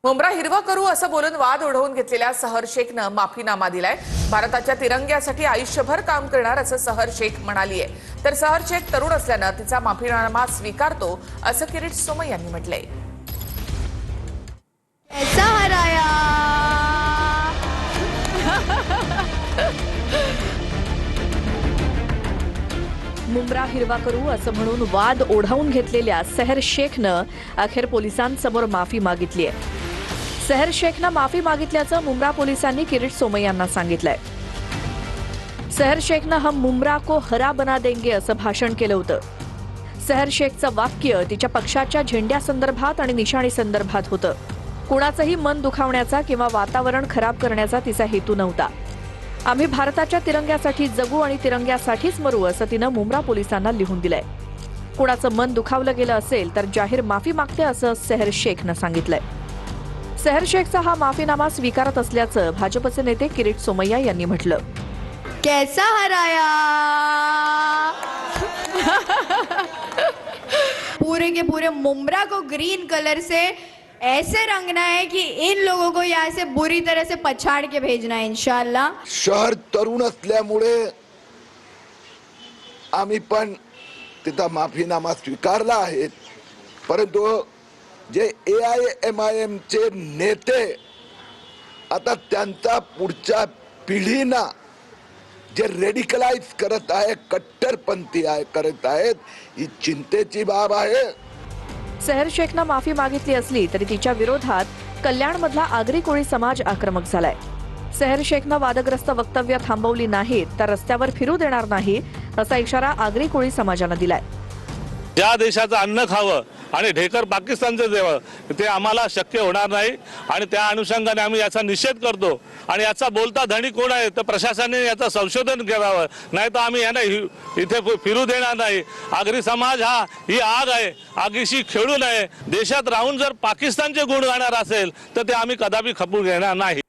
मुंब्रा हिरवा करू असं बोलून वाद ओढवून घेतलेल्या सहर शेखनं माफीनामा दिलाय। भारताच्या तिरंग्यासाठी आयुष्यभर काम करणार असं सहर शेख म्हणालीये। तर सहर शेख तरुण असल्यानं तिचा माफीनामा स्वीकारतो असं किरीट सोमय यांनी म्हटलंय। कैसा हराया मुंब्रा हिरवा करू असं म्हणून वाद ओढावून घेतलेल्या सहर शेखनं अखेर पोलिसांसमोर माफी मागितली आहे। सहर शेखनं माफी मागितल्याचं मुंब्रा पोलिसांनी किरीट सोमय यांना सांगितलंय। सहर शेखनं हम मुंब्रा को हरा बना देंगे असं भाषण केलं होतं। सहर शेखचं वाक्य तिच्या पक्षाच्या झेंड्यासंदर्भात आणि निशाणी संदर्भात होतं। कुणाचंही मन दुखावण्याचा किंवा वातावरण खराब करण्याचा तिचा हेतू नव्हता। आम्ही भारताच्या तिरंग्यासाठी जगू आणि तिरंग्यासाठीच मरू असं तिनं मुंब्रा पोलिसांना लिहून दिलंय। कुणाचं मन दुखावलं गेलं असेल तर जाहीर माफी मागते असं सहर शेखनं सांगितलंय। सहर शेखचा हा माफीनामा स्वीकारत असल्याचं भाजपचे नेते किरीट सोमय्या यांनी म्हटलं। कैसा हराया पूरे के पूरे मुंब्रा को ग्रीन कलर से ऐसे रंगना है कि इन लोगों को यहाँ से बुरी तरह से पछाड़ के भेजना है इंशाल्लाह। शहर तरुण असल्यामुळे आम्ही पण तिचा माफीनामा स्वीकारला आहे, परंतु जे AIMIM चे नेते आता त्यांचा पुढच्या पिढींना जे रेडिकलाइज करत आहे, कट्टरपंथी करत आहेत, ही चिंतेची बाब आहे। सहर शेखनं माफी मागितली असली तरी तिच्या विरोधात कल्याणमधला आगरी कोळी समाज आक्रमक झालाय। सहर शेखनं वादग्रस्त वक्तव्य थांबवली नाहीत तर रस्त्यावर फिरू देणार नाही असा इशारा आगरी कोळी समाजानं दिलाय। ज्या देशाचं अन्न खावं आणि ढेकर पाकिस्तानचं द्यावं ते आम्हाला शक्य होणार नाही आणि त्या अनुषंगाने आम्ही याचा निषेध करतो आणि याचा बोलता धनी कोण आहे तर प्रशासनाने याचं संशोधन करावं, नाही तर आम्ही यांना इथे फिरू देणार नाही। आगरी समाज ही आग आहे, आगीशी खेळू नये। देशात राहून जर पाकिस्तानचे गुण गाणार असेल तर ते आम्ही कदापि खपवून घेणार नाही।